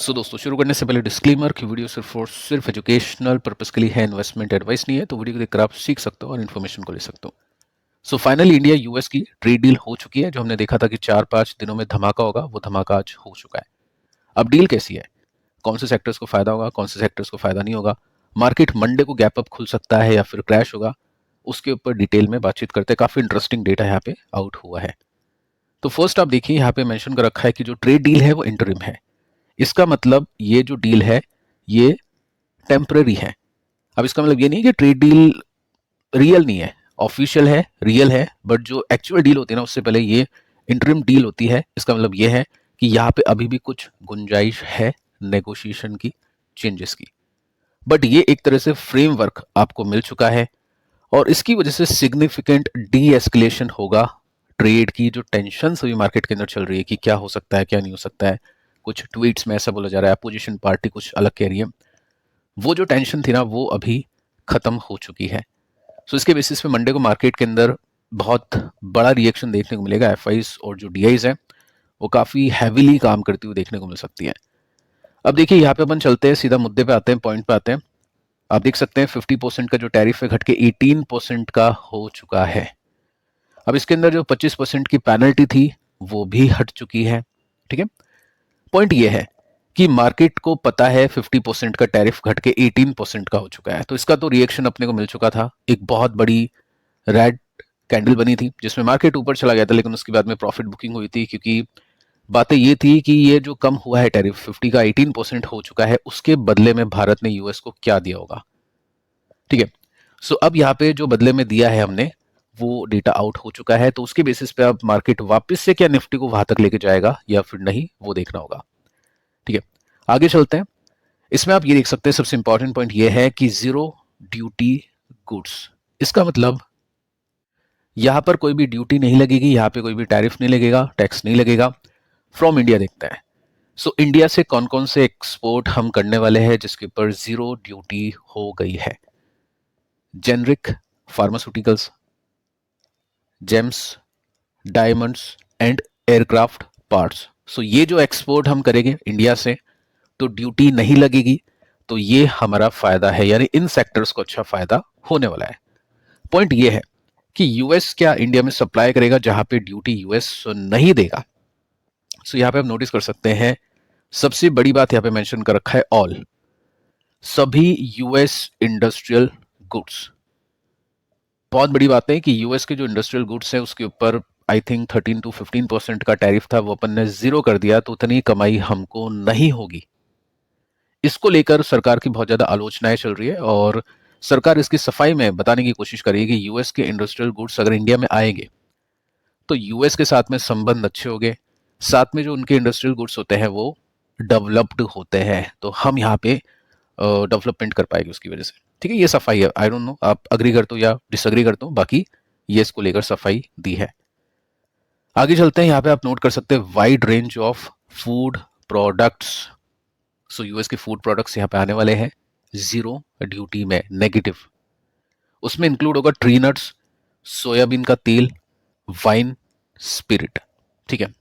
सो दोस्तों, शुरू करने से पहले डिस्क्लेमर कि वीडियो सिर्फ और सिर्फ एजुकेशनल पर्पस के लिए है, इन्वेस्टमेंट एडवाइस नहीं है। तो वीडियो को देखकर आप सीख सकते हो और इन्फॉर्मेशन को ले सकते हो। सो फाइनली इंडिया यूएस की ट्रेड डील हो चुकी है। जो हमने देखा था कि 4-5 दिनों में धमाका होगा, वो धमाका आज हो चुका है। अब डील कैसी है, कौन से सेक्टर्स को फायदा होगा, कौन से सेक्टर्स को फायदा नहीं होगा, मार्केट मंडे को गैप अप खुल सकता है या फिर क्रैश होगा, उसके ऊपर डिटेल में बातचीत करते हैं। काफी इंटरेस्टिंग डेटा यहाँ पे आउट हुआ है। तो फर्स्ट आप देखिए, यहाँ पे मेंशन कर रखा है कि जो ट्रेड डील है वो इंटरिम है। इसका मतलब ये जो डील है ये टेम्पररी है। अब इसका मतलब ये नहीं कि ट्रेड डील रियल नहीं है, ऑफिशियल है, रियल है, बट जो एक्चुअल डील होती है ना, उससे पहले ये इंटरिम डील होती है। इसका मतलब ये है कि यहाँ पे अभी भी कुछ गुंजाइश है नेगोशिएशन की, चेंजेस की, बट ये एक तरह से फ्रेमवर्क आपको मिल चुका है और इसकी वजह से सिग्निफिकेंट डी एस्केलेशन होगा। ट्रेड की जो टेंशन अभी मार्केट के अंदर चल रही है कि क्या हो सकता है क्या नहीं हो सकता है, कुछ ट्वीट्स में ऐसा बोला जा रहा है, अपोजिशन पार्टी कुछ अलग कह रही है, वो जो टेंशन थी ना वो अभी खत्म हो चुकी है। सो इसके बेसिस पे मंडे को मार्केट के अंदर बहुत बड़ा रिएक्शन देखने को मिलेगा। एफआईज और जो डीआईज है वो काफी हैविली काम करती हुई देखने को मिल सकती है। अब देखिए, यहाँ पे अपन चलते हैं, सीधा मुद्दे पे आते हैं, पॉइंट पे आते हैं। आप देख सकते हैं 50% का जो टैरिफ है घट के 18% का हो चुका है। अब इसके अंदर जो 25% की पेनल्टी थी वो भी हट चुकी है। ठीक है, पॉइंट ये है कि मार्केट को पता है 50% का टैरिफ घट के 18% का हो चुका है, तो इसका तो रिएक्शन अपने को मिल चुका था। एक बहुत बड़ी रेड कैंडल बनी थी जिसमें मार्केट ऊपर चला गया था, लेकिन उसके बाद में प्रॉफिट बुकिंग हुई थी, क्योंकि बातें ये थी कि ये जो कम हुआ है टैरिफ 50 का 18% हो चुका है, उसके बदले में भारत ने यूएस को क्या दिया होगा। ठीक है, सो अब यहाँ पे जो बदले में दिया है हमने वो डेटा आउट हो चुका है, तो उसके बेसिस पे अब मार्केट वापस से क्या निफ्टी को वहां तक लेके जाएगा या फिर नहीं, वो देखना होगा। ठीक है, आगे चलते हैं। इसमें आप ये देख सकते हैं, सबसे इंपॉर्टेंट पॉइंट ये है कि जीरो ड्यूटी गुड्स। इसका मतलब यहां पर कोई भी ड्यूटी नहीं लगेगी, यहां पे कोई भी टैरिफ नहीं लगेगा, टैक्स नहीं लगेगा। फ्रॉम इंडिया देखते हैं। सो इंडिया से कौन कौन से एक्सपोर्ट हम करने वाले हैं जिसके ऊपर जीरो ड्यूटी हो गई है। Generic pharmaceuticals, gems, diamonds and aircraft parts. So ये जो एक्सपोर्ट हम करेंगे इंडिया से, तो ड्यूटी नहीं लगेगी, तो ये हमारा फायदा है, यानी इन सेक्टर्स को अच्छा फायदा होने वाला है। पॉइंट ये है कि यूएस क्या इंडिया में सप्लाई करेगा जहां पे ड्यूटी यूएस नहीं देगा। सो यहां पे आप नोटिस कर सकते हैं, सबसे बड़ी बात यहां पे मेंशन कर रखा है ऑल, सभी यूएस इंडस्ट्रियल गुड्स। बहुत बड़ी बात है कि यूएस के जो इंडस्ट्रियल गुड्स है उसके ऊपर आई थिंक 13 to 15% का टैरिफ था, वो अपन ने जीरो कर दिया, तो उतनी कमाई हमको नहीं होगी। इसको लेकर सरकार की बहुत ज्यादा आलोचनाएं चल रही है और सरकार इसकी सफाई में बताने की कोशिश करेगी कि यूएस के इंडस्ट्रियल गुड्स अगर इंडिया में आएंगे तो यूएस के साथ में संबंध अच्छे होंगे, साथ में जो उनके इंडस्ट्रियल गुड्स होते हैं वो डेवलप्ड होते हैं, तो हम यहाँ पे डेवलपमेंट कर पाएंगे उसकी वजह से। ठीक है, ये सफाई है। आई डोंट नो आप अग्री करते हो या डिसअग्री करते हो, बाकी ये इसको लेकर सफाई दी है। आगे चलते हैं, यहाँ पे आप नोट कर सकते हैं wide range of food products. So US के फूड प्रोडक्ट्स यहाँ पे आने वाले हैं जीरो ड्यूटी में, नेगेटिव। उसमें इंक्लूड होगा ट्री नट्स, सोयाबीन का तेल, वाइन, स्पिरिट। ठीक है,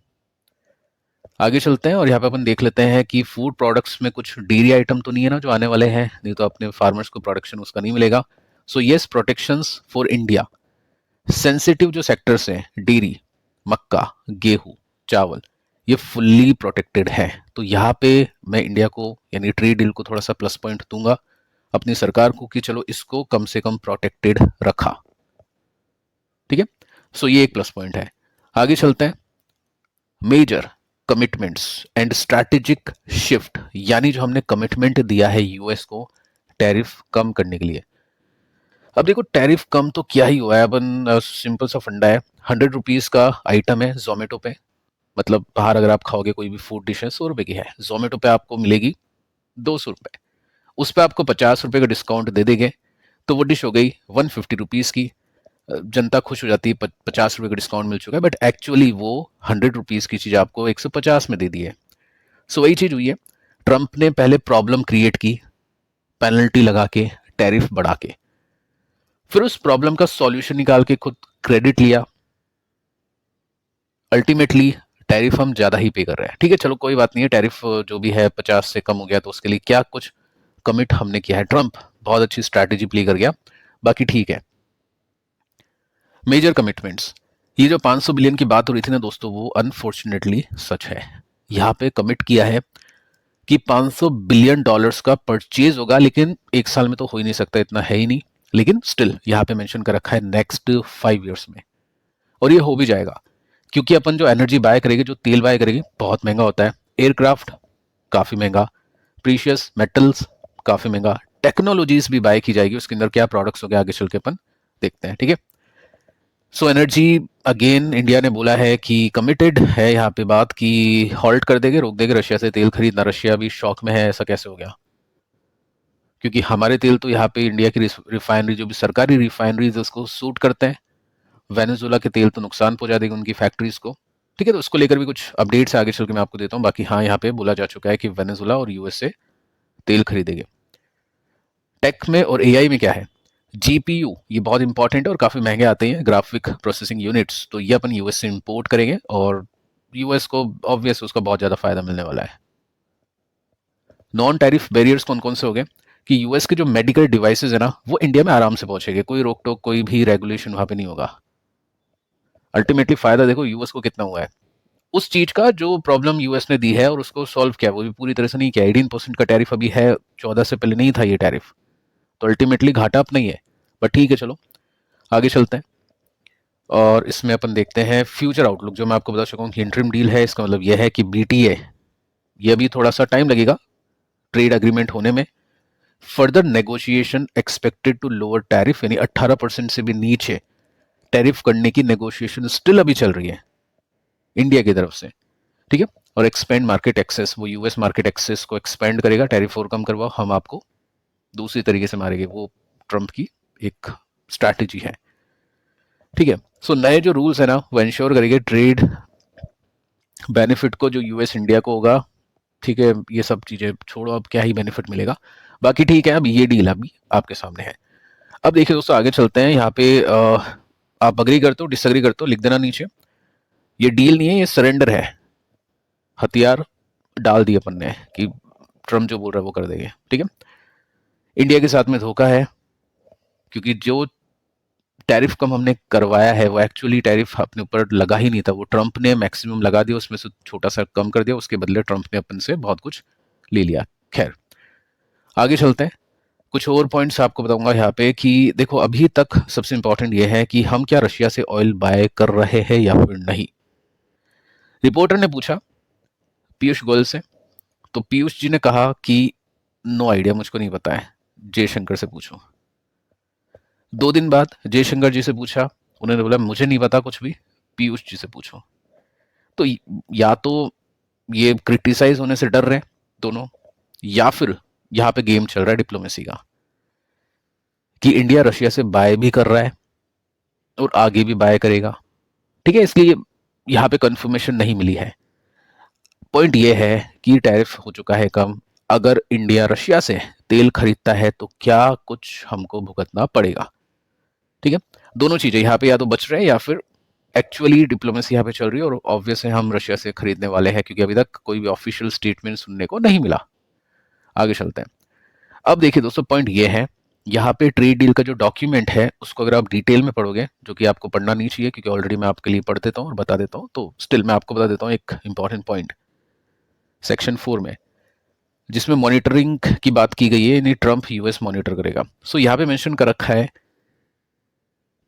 आगे चलते हैं और यहाँ पे अपन देख लेते हैं कि फूड प्रोडक्ट्स में कुछ डेयरी आइटम तो नहीं है ना जो आने वाले हैं, नहीं तो अपने फार्मर्स को प्रोडक्शन उसका नहीं मिलेगा। So yes, protections for India. Sensitive जो सेक्टर्स हैं, डेयरी, मक्का, गेहूं, चावल, ये फुल्ली प्रोटेक्टेड है। तो यहाँ पे मैं इंडिया को यानी ट्रेड डील को थोड़ा सा प्लस पॉइंट दूंगा अपनी सरकार को कि चलो इसको कम से कम प्रोटेक्टेड रखा। ठीक है, सो ये एक प्लस पॉइंट है। आगे चलते हैं, major commitments and strategic shift, यानी जो हमने कमिटमेंट दिया है यूएस को टैरिफ कम करने के लिए। अब देखो, टैरिफ कम तो क्या ही हुआ है, अपन सिंपल सा फंडा है, 100 रुपीज का आइटम है जोमेटो पे, मतलब बाहर अगर आप खाओगे कोई भी फूड डिश है 100 रुपए की है, जोमेटो पे आपको मिलेगी 200 रुपए, उस पर आपको 50 रुपए का डिस्काउंट दे देंगे, तो वो डिश हो गई 150 रुपीज की। जनता खुश हो जाती है, 50 रुपए का डिस्काउंट मिल चुका है, बट एक्चुअली वो 100 रुपीज की चीज आपको 150 में दे दी है। सो वही चीज हुई है, ट्रंप ने पहले प्रॉब्लम क्रिएट की, पेनल्टी लगा के, टैरिफ बढ़ा के, फिर उस प्रॉब्लम का सॉल्यूशन निकाल के खुद क्रेडिट लिया, अल्टीमेटली टैरिफ हम ज़्यादा ही पे कर रहे हैं। ठीक है, चलो कोई बात नहीं है, टैरिफ जो भी है 50 से कम हो गया तो उसके लिए क्या कुछ कमिट हमने किया है। ट्रंप बहुत अच्छी स्ट्रैटेजी प्ले कर गया, बाकी ठीक है। मेजर कमिटमेंट्स, ये जो 500 बिलियन की बात हो रही थी ना दोस्तों, वो अनफॉर्चुनेटली सच है। यहाँ पे कमिट किया है कि 500 बिलियन डॉलर्स का परचेज होगा, लेकिन एक साल में तो हो ही नहीं सकता, इतना है ही नहीं। लेकिन स्टिल यहाँ पे मेंशन कर रखा है नेक्स्ट 5 इयर्स में, और ये हो भी जाएगा, क्योंकि अपन जो एनर्जी बाय करेंगे, जो तेल बाय करेंगे, बहुत महंगा होता है। एयरक्राफ्ट काफ़ी महंगा, प्रीशियस मेटल्स काफ़ी महंगा, टेक्नोलॉजीज भी बाय की जाएगी, उसके अंदर क्या प्रोडक्ट्स हो गए आगे चल के अपन देखते हैं। ठीक है, सो एनर्जी अगेन इंडिया ने बोला है कि कमिटेड है यहाँ पे बात कि हॉल्ट कर देंगे, रोक देंगे रशिया से तेल खरीदना। रशिया भी शॉक में है, ऐसा कैसे हो गया, क्योंकि हमारे तेल तो यहाँ पे इंडिया की रिफाइनरी, जो भी सरकारी रिफाइनरीज उसको सूट करते हैं। वेनेजुला के तेल तो नुकसान पहुंचा देगा उनकी फैक्ट्रीज को। ठीक है, तो उसको लेकर भी कुछ अपडेट्स आगे चल के मैं आपको देता हूँ। बाकी हाँ, यहाँ पे बोला जा चुका है कि वेनेजुला और यूएस से तेल खरीदेंगे। टेक में और एआई में क्या है, जीपीयू ये बहुत इंपॉर्टेंट है और काफ़ी महंगे आते हैं, ग्राफिक प्रोसेसिंग यूनिट्स, तो ये अपन यूएस से इंपोर्ट करेंगे और यूएस को ऑब्वियस उसका बहुत ज़्यादा फायदा मिलने वाला है। नॉन टैरिफ बैरियर्स कौन कौन से हो गए कि यूएस के जो मेडिकल डिवाइसेज है ना, वो इंडिया में आराम से पहुंचेंगे, कोई रोक टोक कोई भी रेगुलेशन वहां पे नहीं होगा। अल्टीमेटली फायदा देखो यूएस को कितना हुआ है उस चीज का, जो प्रॉब्लम यूएस ने दी है और उसको सॉल्व किया, वो भी पूरी तरह से नहीं किया। 18% का टैरिफ अभी है, 14 से पहले नहीं था ये टैरिफ, तो अल्टीमेटली घाटा अपना ही है। बट ठीक है, चलो आगे चलते हैं और इसमें अपन देखते हैं फ्यूचर आउटलुक। जो मैं आपको बता चुका हूँ कि इंटरिम डील है, इसका मतलब यह है कि बीटीए ये भी थोड़ा सा टाइम लगेगा ट्रेड एग्रीमेंट होने में। Further negotiation expected to lower tariff, यानी 18% से भी नीचे टैरिफ करने की नेगोशिएशन स्टिल अभी चल रही है इंडिया की तरफ से। ठीक है, और एक्सपेंड मार्केट एक्सेस, वो यूएस मार्केट एक्सेस को एक्सपेंड करेगा। टैरिफ और कम करवाओ, हम आपको दूसरी तरीके से मारेंगे, वो ट्रंप की एक स्ट्रैटेजी है। ठीक है, सो नए जो रूल्स है ना, वो इंश्योर करेंगे ट्रेड बेनिफिट को जो यूएस इंडिया को होगा। ठीक है, ये सब चीजें छोड़ो, अब क्या ही बेनिफिट मिलेगा, बाकी ठीक है। अब ये डील अभी आपके सामने है। अब देखिए दोस्तों, आगे चलते हैं। यहाँ पे आप अग्री करते हो डिसअग्री करते हो, लिख देना नीचे। ये डील नहीं है, ये सरेंडर है, हथियार डाल दिए अपन ने कि ट्रम्प जो बोल रहा है वो कर देंगे। ठीक है, इंडिया के साथ में धोखा है, क्योंकि जो टैरिफ कम हमने करवाया है वो एक्चुअली टैरिफ अपने ऊपर लगा ही नहीं था, वो ट्रंप ने मैक्सिमम लगा दिया, उसमें से छोटा सा कम कर दिया, उसके बदले ट्रंप ने अपन से बहुत कुछ ले लिया। खैर आगे चलते हैं, कुछ और पॉइंट्स आपको बताऊंगा यहाँ पे कि देखो अभी तक सबसे इंपॉर्टेंट ये है कि हम क्या रशिया से ऑयल बाय कर रहे हैं या फिर नहीं। रिपोर्टर ने पूछा पीयूष गोयल से, तो पीयूष जी ने कहा कि नो आइडिया, मुझको नहीं पता है, जयशंकर से पूछो। 2 दिन बाद जयशंकर जी से पूछा, उन्होंने बोला मुझे नहीं पता कुछ भी, पीयूष जी से पूछो। तो या तो ये क्रिटिसाइज होने से डर रहे हैं दोनों, या फिर यहाँ पे गेम चल रहा है डिप्लोमेसी का कि इंडिया रशिया से बाय भी कर रहा है और आगे भी बाय करेगा। ठीक है, इसलिए यहाँ पे कंफर्मेशन नहीं मिली है। पॉइंट ये है कि टैरिफ हो चुका है कम, अगर इंडिया रशिया से तेल खरीदता है तो क्या कुछ हमको भुगतना पड़ेगा। ठीक है, दोनों चीजें यहाँ पे या तो बच रहे हैं या फिर एक्चुअली डिप्लोमेसी यहाँ पे चल रही है, और ऑब्वियस है हम रशिया से खरीदने वाले हैं, क्योंकि अभी तक कोई भी ऑफिशियल स्टेटमेंट सुनने को नहीं मिला। आगे चलते हैं। अब देखिए दोस्तों, पॉइंट ये है, यहाँ पे ट्रेड डील का जो डॉक्यूमेंट है उसको अगर आप डिटेल में पढ़ोगे, जो कि आपको पढ़ना नहीं चाहिए क्योंकि ऑलरेडी मैं आपके लिए पढ़ देता हूँ और बता देता हूँ, तो स्टिल मैं आपको बता देता हूँ एक इंपॉर्टेंट पॉइंट सेक्शन 4 में, जिसमें मॉनिटरिंग की बात की गई है, यानी ट्रंप यूएस मॉनिटर करेगा। सो यहाँ पे मेंशन कर रखा है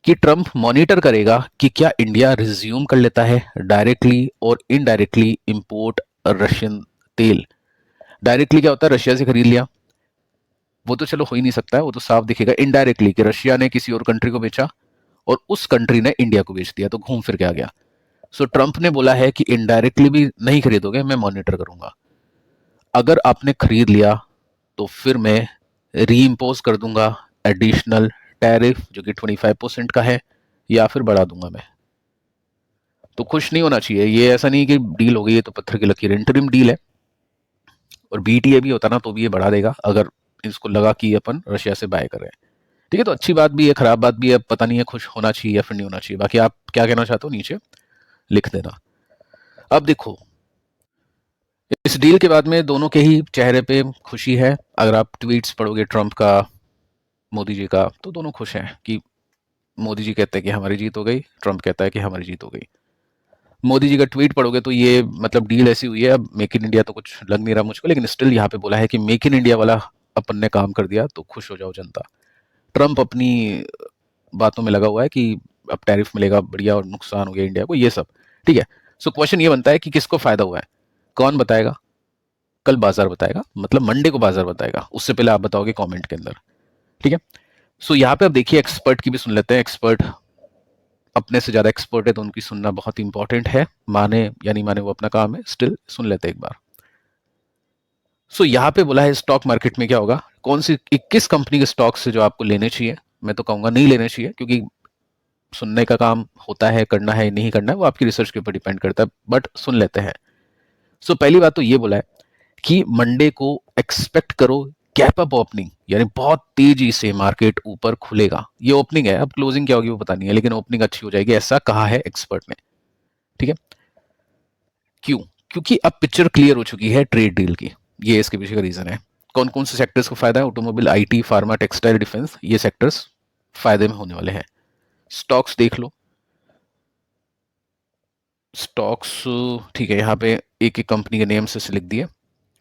कि ट्रंप मॉनिटर करेगा कि क्या इंडिया रिज्यूम कर लेता है डायरेक्टली और इनडायरेक्टली इंपोर्ट रशियन तेल। डायरेक्टली क्या होता है, रशिया से खरीद लिया, वो तो चलो हो ही नहीं सकता है, वो तो साफ दिखेगा। इनडायरेक्टली कि रशिया ने किसी और कंट्री को बेचा और उस कंट्री ने इंडिया को बेच दिया, तो घूम फिर के आ गया। सो ट्रंप ने बोला है कि इनडायरेक्टली भी नहीं खरीदोगे, मैं मॉनिटर करूंगा। अगर आपने खरीद लिया तो फिर मैं री इम्पोज कर दूंगा एडिशनल टैरिफ, जो कि 25% का है, या फिर बढ़ा दूंगा मैं। तो खुश नहीं होना चाहिए, ये ऐसा नहीं कि डील हो गई है तो पत्थर की लकीर, इंटरिम डील है। और बीटीए भी होता ना तो भी ये बढ़ा देगा, अगर इसको लगा कि अपन रशिया से बाय कर रहे हैं। ठीक है, तो अच्छी बात भी है, खराब बात भी है, पता नहीं है खुश होना चाहिए या फिर नहीं होना चाहिए। बाकी आप क्या कहना चाहते हो नीचे लिख देना। अब देखो, इस डील के बाद में दोनों के ही चेहरे पे खुशी है। अगर आप ट्वीट्स पढ़ोगे ट्रंप का, मोदी जी का, तो दोनों खुश हैं कि मोदी जी कहते हैं कि हमारी जीत हो गई, ट्रंप कहता है कि हमारी जीत हो गई। मोदी जी का ट्वीट पढ़ोगे तो ये मतलब डील ऐसी हुई है, अब मेक इन इंडिया तो कुछ लग नहीं रहा मुझको, लेकिन स्टिल यहाँ पे बोला है कि मेक इन इंडिया वाला अपन ने काम कर दिया तो खुश हो जाओ जनता। ट्रंप अपनी बातों में लगा हुआ है कि अब टैरिफ मिलेगा बढ़िया और नुकसान हो गया इंडिया को, ये सब ठीक है। सो क्वेश्चन ये बनता है कि किसको फायदा हुआ है, कौन बताएगा? कल बाजार बताएगा, मतलब मंडे को बाजार बताएगा, उससे पहले आप बताओगे कमेंट के अंदर, ठीक है। सो यहाँ पे अब देखिए एक्सपर्ट की भी सुन लेते हैं। एक्सपर्ट अपने से ज्यादा एक्सपर्ट है तो उनकी सुनना बहुत इंपॉर्टेंट है, माने या नहीं माने वो अपना काम है, स्टिल सुन लेते हैं एक बार। सो यहाँ पे बोला है स्टॉक मार्केट में क्या होगा, कौन सी 21 कंपनी के स्टॉक से जो आपको लेने चाहिए, मैं तो कहूंगा नहीं लेने चाहिए, क्योंकि सुनने का काम होता है, करना है नहीं करना है वो आपकी रिसर्च के ऊपर डिपेंड करता है, बट सुन लेते हैं। सो पहली बात तो ये बोला है कि मंडे को एक्सपेक्ट करो गैप अप ओपनिंग, यानी बहुत तेजी से मार्केट ऊपर खुलेगा। ये ओपनिंग है, अब क्लोजिंग क्या होगी वो पता नहीं है, लेकिन ओपनिंग अच्छी हो जाएगी, ऐसा कहा है एक्सपर्ट ने, ठीक है। क्यों? क्योंकि अब पिक्चर क्लियर हो चुकी है ट्रेड डील की, ये इसके पीछे का रीजन है। कौन कौन से सेक्टर्स को फायदा है? Automobile, IT, pharma, textile, defence, ये सेक्टर्स फायदे में होने वाले हैं। स्टॉक्स देख लो, स्टॉक्स ठीक है, यहाँ पे एक एक कंपनी के नेम से लिख दिए,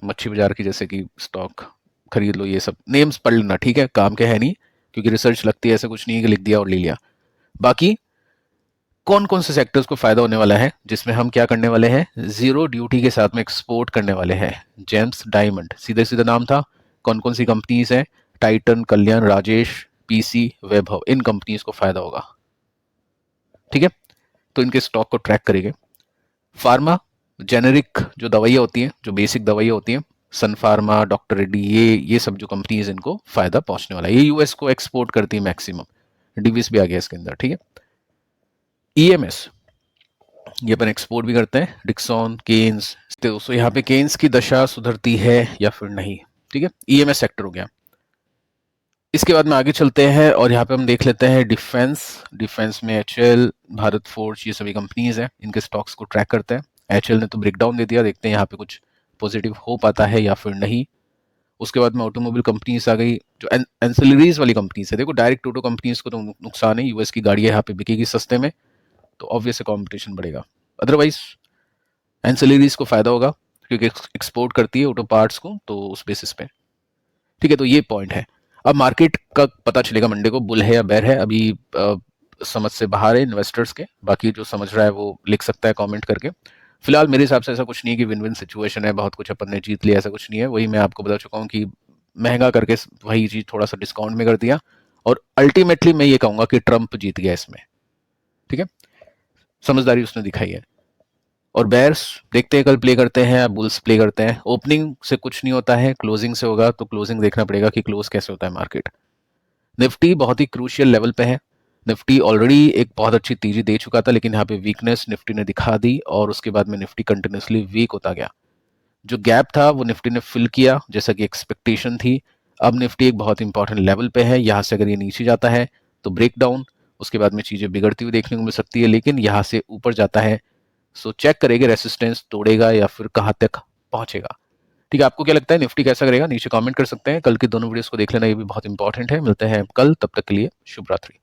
मच्छी बाजार की जैसे कि स्टॉक खरीद लो, ये सब नेम्स पढ़ लेना, ठीक है, काम के है नहीं, क्योंकि रिसर्च लगती है, ऐसा कुछ नहीं है कि लिख दिया और ले लिया। बाकी कौन कौन से सेक्टर्स को फायदा होने वाला है, जिसमें हम क्या करने वाले हैं, जीरो ड्यूटी के साथ में एक्सपोर्ट करने वाले हैं। जेम्स डायमंड, सीधे सीधा नाम था। कौन कौन सी कंपनीज है? टाइटन, कल्याण, राजेश, पीसी, वैभव, इन कंपनीज को फायदा होगा, ठीक है। तो इनके स्टॉक को ट्रैक करेंगे। फार्मा, जेनेरिक जो दवाइयाँ होती हैं, जो बेसिक दवाइयाँ होती हैं, सन फार्मा, डॉक्टर रेड्डी, ये सब जो कंपनीज इनको फायदा पहुंचने वाला है। ये यूएस को एक्सपोर्ट करती है मैक्सिमम, डिविस भी आ गया इसके अंदर, ठीक है। ईएमएस, ये अपन एक्सपोर्ट भी करते हैं, डिक्सॉन, केन्स। तो यहाँ पे केन्स की दशा सुधरती है या फिर नहीं, ठीक है। ईएमएस सेक्टर हो गया। इसके बाद में आगे चलते हैं और यहाँ पे हम देख लेते हैं डिफेंस। डिफेंस में एचएल, भारत फोर्ज, ये सभी कंपनीज हैं, इनके स्टॉक्स को ट्रैक करते हैं। एचएल ने तो ब्रेकडाउन दे दिया, देखते हैं यहाँ पे कुछ पॉजिटिव हो पाता है या फिर नहीं। उसके बाद में ऑटोमोबाइल कंपनीज आ गई, जो एंसिलरीज वाली कंपनीज है। देखो डायरेक्ट ऑटो कंपनीज को तो नुकसान है, यूएस की गाड़ियाँ यहाँ पे बिकेगी सस्ते में, तो ऑब्वियस कॉम्पिटिशन बढ़ेगा। अदरवाइज एंसिलरीज को फायदा होगा, क्योंकि एक्सपोर्ट करती है ऑटो पार्ट्स को, तो उस बेसिस पे, ठीक है। तो ये पॉइंट है। अब मार्केट का पता चलेगा मंडे को, बुल है या बैर है, अभी समझ से बाहर है इन्वेस्टर्स के। बाकी जो समझ रहा है वो लिख सकता है कमेंट करके। फिलहाल मेरे हिसाब से ऐसा कुछ नहीं है कि विन विन सिचुएशन है, बहुत कुछ अपन ने जीत लिया, ऐसा कुछ नहीं है। वही मैं आपको बता चुका हूँ कि महंगा करके वही चीज थोड़ा सा डिस्काउंट में कर दिया, और अल्टीमेटली मैं ये कहूंगा कि ट्रंप जीत गया इसमें, ठीक है। समझदारी उसने दिखाई है। और बेयर्स देखते हैं कल प्ले करते हैं या बुल्स प्ले करते हैं। ओपनिंग से कुछ नहीं होता है, क्लोजिंग से होगा, तो क्लोजिंग देखना पड़ेगा कि क्लोज कैसे होता है मार्केट। निफ्टी बहुत ही क्रूशियल लेवल पे है। निफ्टी ऑलरेडी एक बहुत अच्छी तेजी दे चुका था, लेकिन यहाँ पे वीकनेस निफ्टी ने दिखा दी, और उसके बाद में निफ्टी कंटिन्यूसली वीक होता गया। जो गैप था वो निफ्टी ने फिल किया, जैसा कि एक्सपेक्टेशन थी। अब निफ्टी एक बहुत इंपॉर्टेंट लेवल पे है, यहाँ से अगर ये नीचे जाता है तो ब्रेक डाउन, उसके बाद में चीजें बिगड़ती हुई देखने को मिल सकती है, लेकिन यहाँ से ऊपर जाता है। सो चेक करेंगे रेसिस्टेंस तोड़ेगा या फिर कहाँ तक पहुंचेगा, ठीक है। आपको क्या लगता है निफ्टी कैसा करेगा, नीचे कमेंट कर सकते हैं। कल की दोनों वीडियोस को देख लेना, ये भी बहुत इंपॉर्टेंट है। मिलते हैं कल, तब तक के लिए शुभ रात्रि।